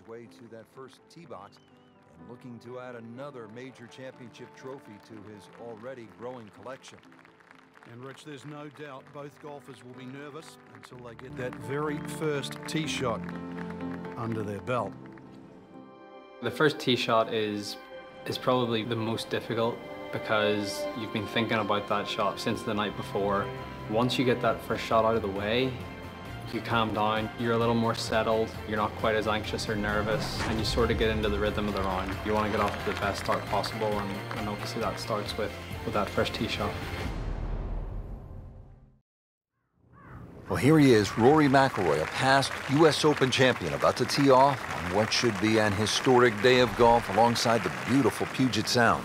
his way to that first tee box and looking to add another major championship trophy to his already growing collection. And Rich, there's no doubt both golfers will be nervous until they get that very first tee shot under their belt. The first tee shot is probably the most difficult because you've been thinking about that shot since the night before. Once you get that first shot out of the way, you calm down, you're a little more settled, you're not quite as anxious or nervous, and you sort of get into the rhythm of the round. You want to get off to the best start possible, and obviously that starts with that first tee shot. Well, here he is, Rory McIlroy, a past U.S. Open champion, about to tee off on what should be an historic day of golf alongside the beautiful Puget Sound.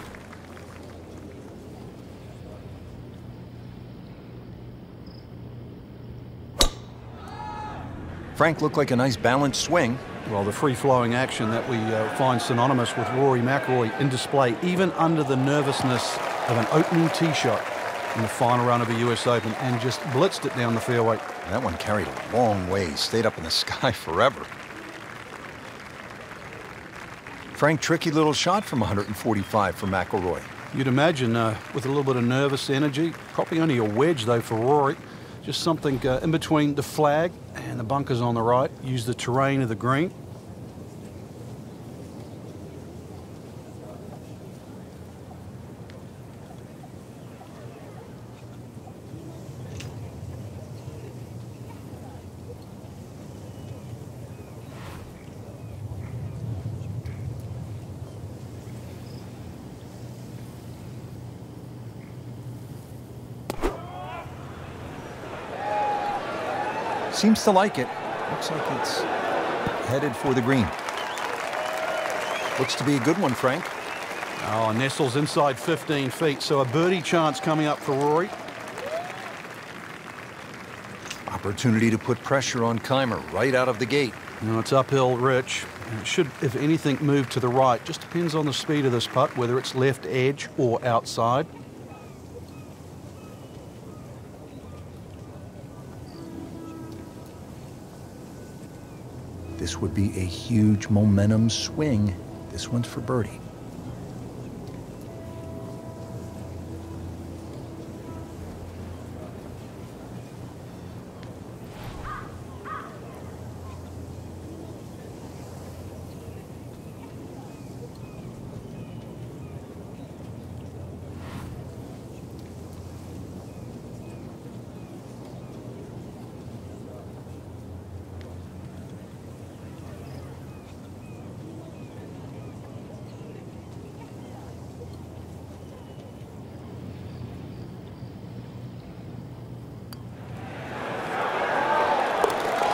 Frank looked like a nice balanced swing. Well, the free-flowing action that we find synonymous with Rory McIlroy in display, even under the nervousness of an opening tee shot in the final round of a U.S. Open, and just blitzed it down the fairway. That one carried a long way, stayed up in the sky forever. Frank, tricky little shot from 145 for McIlroy. You'd imagine with a little bit of nervous energy, probably only a wedge though for Rory. Just something in between the flag and the bunkers on the right. Use the terrain of the green. Seems to like it. Looks like it's headed for the green. Looks to be a good one, Frank. Oh, nestles inside 15 feet, so a birdie chance coming up for Rory. Opportunity to put pressure on Keimer right out of the gate. You know, it's uphill, Rich. And it should, if anything, move to the right. Just depends on the speed of this putt, whether it's left edge or outside. This would be a huge momentum swing. This one's for birdie.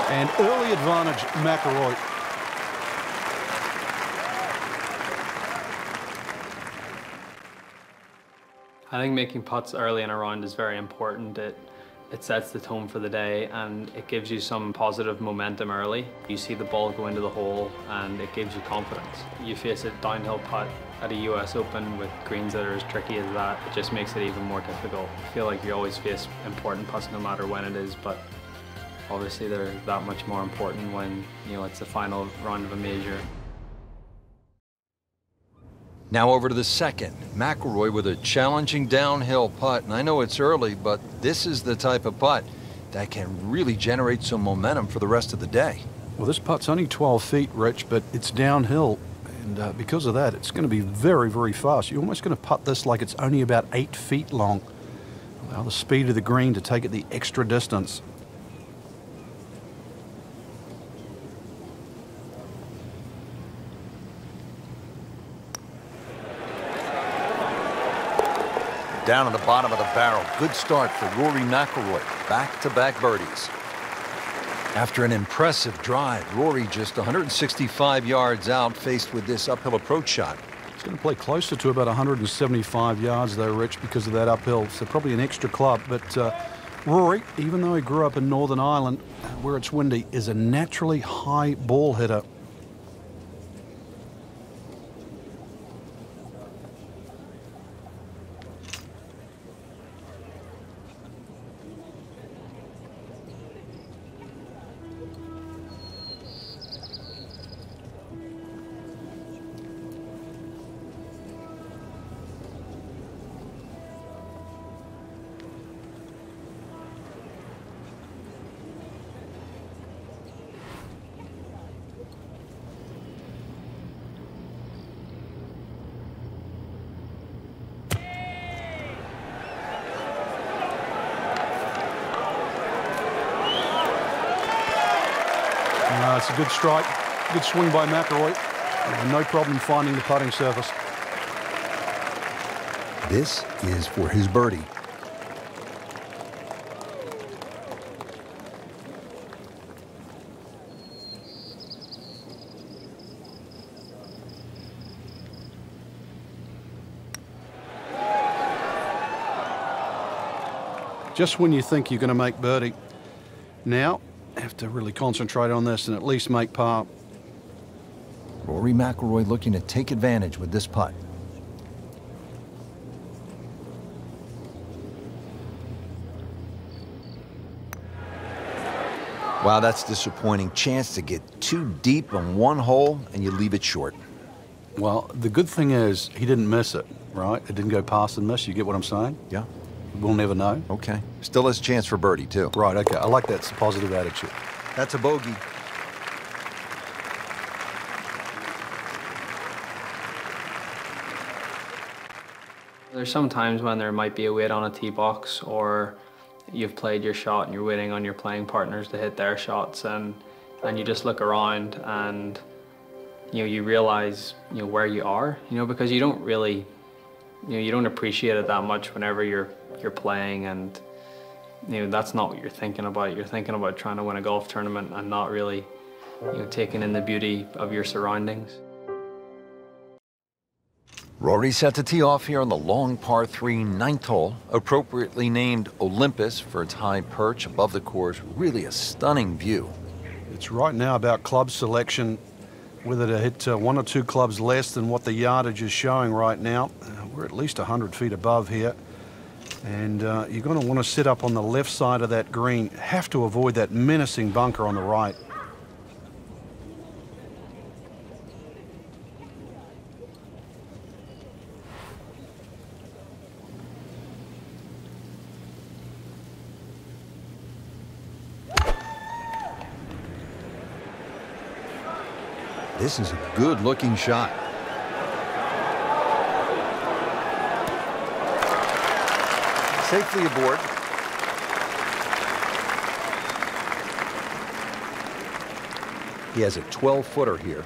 And early advantage, McIlroy. I think making putts early in a round is very important. It sets the tone for the day and it gives you some positive momentum early. You see the ball go into the hole and it gives you confidence. You face a downhill putt at a US Open with greens that are as tricky as that, it just makes it even more difficult. I feel like you always face important putts no matter when it is, but obviously they're that much more important when, you know, it's the final round of a major. Now over to the second. McIlroy with a challenging downhill putt. And I know it's early, but this is the type of putt that can really generate some momentum for the rest of the day. Well, this putt's only 12 feet, Rich, but it's downhill. And because of that, it's going to be very, very fast. You're almost going to putt this like it's only about 8 feet long. Allow the speed of the green to take it the extra distance. Down at the bottom of the barrel. Good start for Rory McIlroy. Back-to-back birdies. After an impressive drive, Rory just 165 yards out, faced with this uphill approach shot. It's going to play closer to about 175 yards, though, Rich, because of that uphill. So probably an extra club. But Rory, even though he grew up in Northern Ireland, where it's windy, is a naturally high ball hitter. a good strike. Good swing by McIlroy. No problem finding the putting surface. This is for his birdie. Just when you think you're going to make birdie, now have to really concentrate on this and at least make par. Rory McIlroy looking to take advantage with this putt. Wow, that's disappointing. Chance to get too deep on one hole and you leave it short. Well, the good thing is he didn't miss it, right? It didn't go past and miss. You get what I'm saying? Yeah. We'll never know. Okay. Still has a chance for birdie, too. Right, okay. I like that. It's a positive attitude. That's a bogey. There's some times when there might be a wait on a tee box, or you've played your shot and you're waiting on your playing partners to hit their shots, and you just look around and you realize where you are, because you don't really you don't appreciate it that much whenever you're playing, and that's not what you're thinking about. You're thinking about trying to win a golf tournament and not really taking in the beauty of your surroundings. Rory set to tee off here on the long par 3 ninth hole, appropriately named Olympus for its high perch above the course. Really a stunning view. It's right now about club selection, whether to hit one or two clubs less than what the yardage is showing right now. We're at least 100 feet above here. And you're going to want to sit up on the left side of that green. Have to avoid that menacing bunker on the right. This is a good-looking shot. Safely aboard. He has a 12-footer here.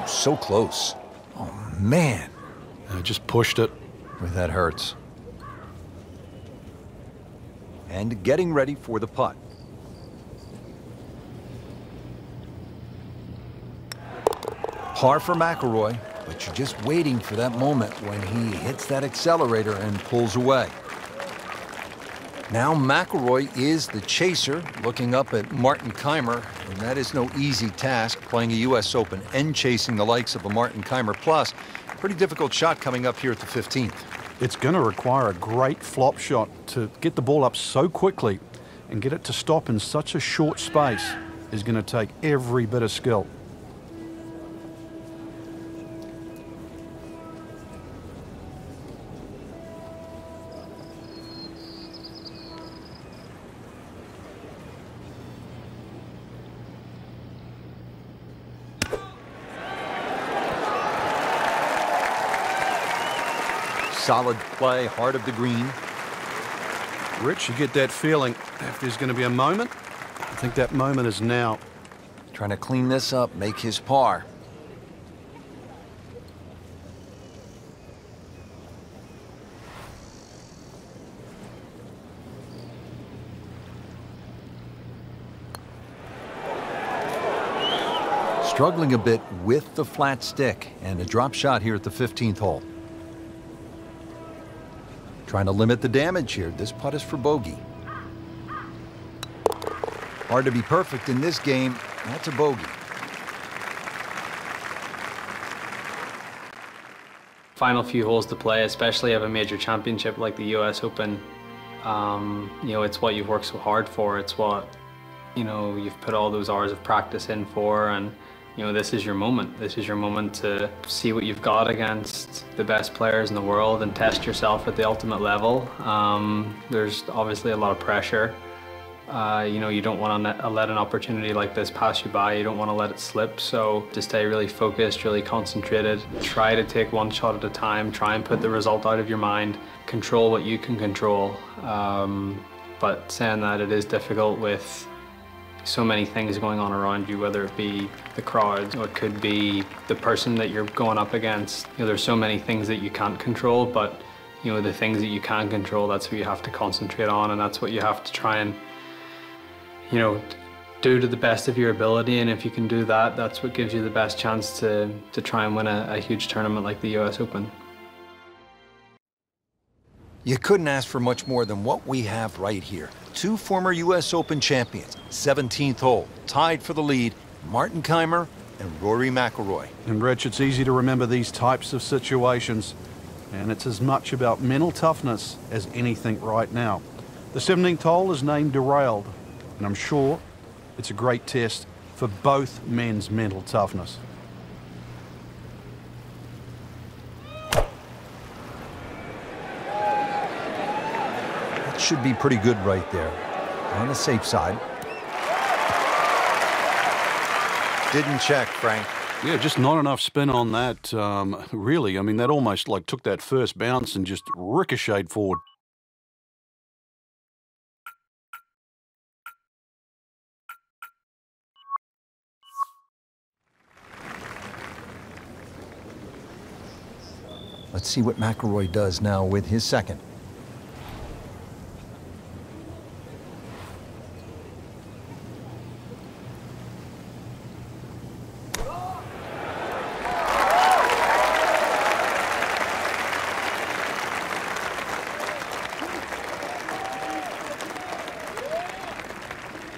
So close. Oh, man. I just pushed it. Boy, that hurts. And getting ready for the putt. Par for McIlroy, but you're just waiting for that moment when he hits that accelerator and pulls away. Now McIlroy is the chaser, looking up at Martin Kaymer, and that is no easy task, playing a U.S. Open and chasing the likes of a Martin Kaymer. Plus, pretty difficult shot coming up here at the 15th. It's going to require a great flop shot to get the ball up so quickly and get it to stop in such a short space is going to take every bit of skill. Solid play, heart of the green. Rich, you get that feeling if there's going to be a moment. I think that moment is now. Trying to clean this up, make his par. Struggling a bit with the flat stick, and a drop shot here at the 15th hole. Trying to limit the damage here. This putt is for bogey. Hard to be perfect in this game. That's a bogey. Final few holes to play, especially of a major championship like the U.S. Open. It's what you've worked so hard for. It's what you've put all those hours of practice in for, and You know, this is your moment. This is your moment to see what you've got against the best players in the world and test yourself at the ultimate level. There's obviously a lot of pressure. You know, you don't want to let an opportunity like this pass you by. You don't want to let it slip. So to stay really focused, really concentrated, try to take one shot at a time, try and put the result out of your mind, control what you can control. But saying that, it is difficult with so many things going on around you, whether it be the crowd or it could be the person that you're going up against. You know, there's so many things that you can't control, but you know, the things that you can control, that's what you have to concentrate on, and that's what you have to try and, you know, do to the best of your ability. And if you can do that, that's what gives you the best chance to try and win a huge tournament like the US Open. You couldn't ask for much more than what we have right here. Two former US Open champions, 17th hole, tied for the lead, Martin Kaymer and Rory McIlroy. And Rich, it's easy to remember these types of situations, and it's as much about mental toughness as anything right now. The 17th hole is named Derailed, and I'm sure it's a great test for both men's mental toughness. Should be pretty good right there. On the safe side. Didn't check, Frank. Yeah, just not enough spin on that, really. I mean, that almost like took that first bounce and just ricocheted forward. Let's see what McIlroy does now with his second.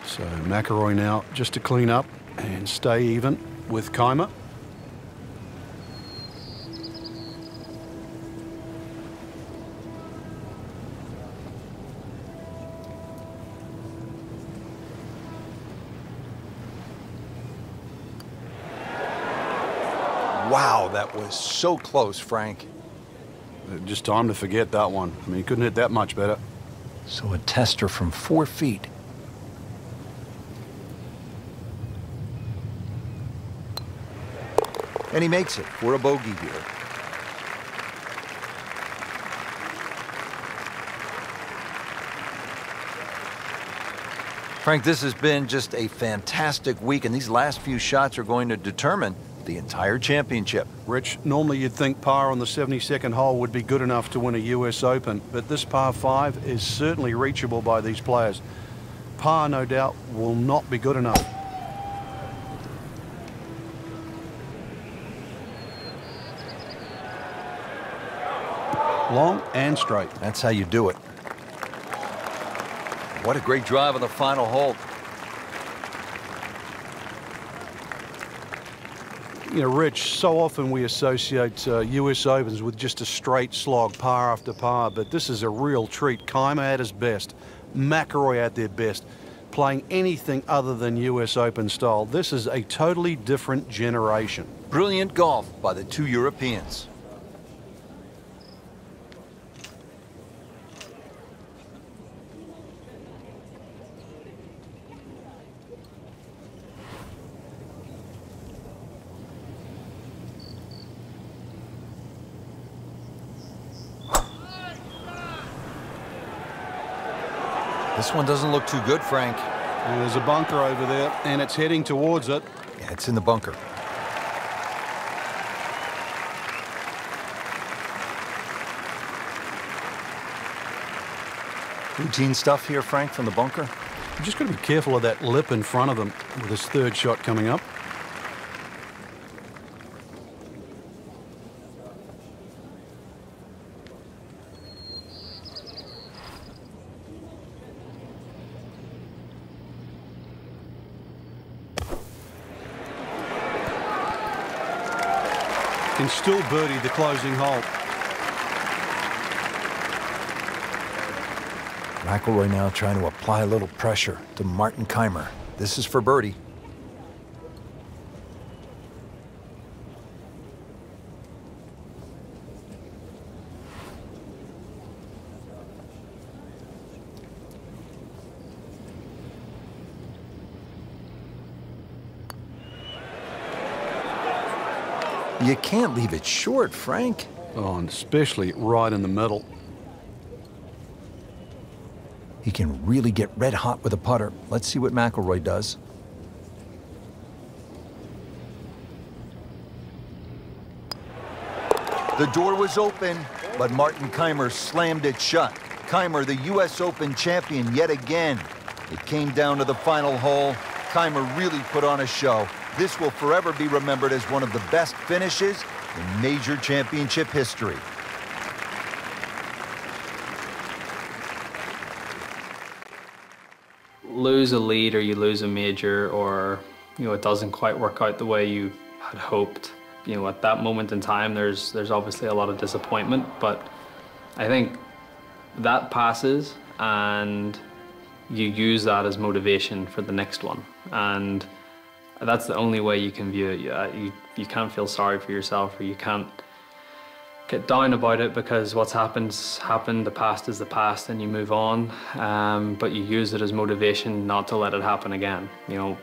So McIlroy now just to clean up and stay even with Kaymer. Wow, that was so close, Frank. Just time to forget that one. I mean, he couldn't hit that much better. So a tester from 4 feet. And he makes it for a bogey here. Frank, this has been just a fantastic week, and these last few shots are going to determine the entire championship. Rich, normally you'd think par on the 72nd hole would be good enough to win a US Open, but this par 5 is certainly reachable by these players. Par, no doubt, will not be good enough. Long and straight. That's how you do it. What a great drive on the final hole. You know, Rich, so often we associate US Opens with just a straight slog, par after par, but this is a real treat. Kaymer at his best, McIlroy at their best, playing anything other than US Open style. This is a totally different generation. Brilliant golf by the two Europeans. This one doesn't look too good, Frank. There's a bunker over there, and it's heading towards it. Yeah, it's in the bunker. Routine stuff here, Frank, from the bunker. I'm just going to be careful of that lip in front of him with his third shot coming up. Can still birdie the closing hole. McIlroy now trying to apply a little pressure to Martin Kaymer. This is for birdie. You can't leave it short, Frank. Oh, and especially right in the middle. He can really get red hot with a putter. Let's see what McIlroy does. The door was open, but Martin Kaymer slammed it shut. Kaymer, the U.S. Open champion yet again. It came down to the final hole. Kaymer really put on a show. This will forever be remembered as one of the best finishes in major championship history. Lose a lead or you lose a major, or it doesn't quite work out the way you had hoped. At that moment in time, there's obviously a lot of disappointment, but I think that passes and you use that as motivation for the next one. And that's the only way you can view it. You can't feel sorry for yourself, or you can't get down about it, because what's happened's happened. The past is the past, and you move on. But you use it as motivation not to let it happen again.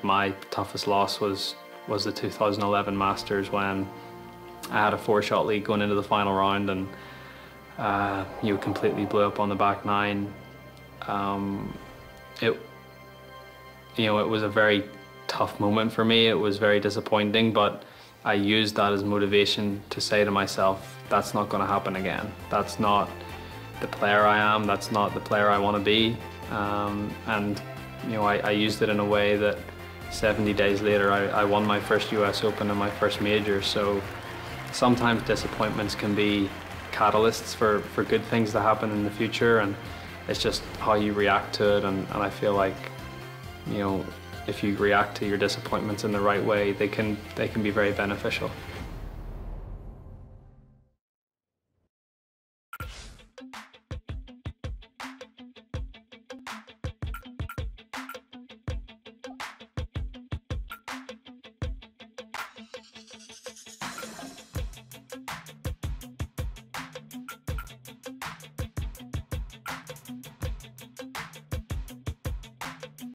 My toughest loss was the 2011 Masters, when I had a 4-shot lead going into the final round, and completely blew up on the back nine. It was a very tough moment for me. It was very disappointing, but I used that as motivation to say to myself, that's not going to happen again. That's not the player I am. That's not the player I want to be. I used it in a way that 70 days later, I won my first US Open and my first major. So sometimes disappointments can be catalysts for good things to happen in the future, and it's just how you react to it. And I feel like, if you react to your disappointments in the right way, they can be very beneficial.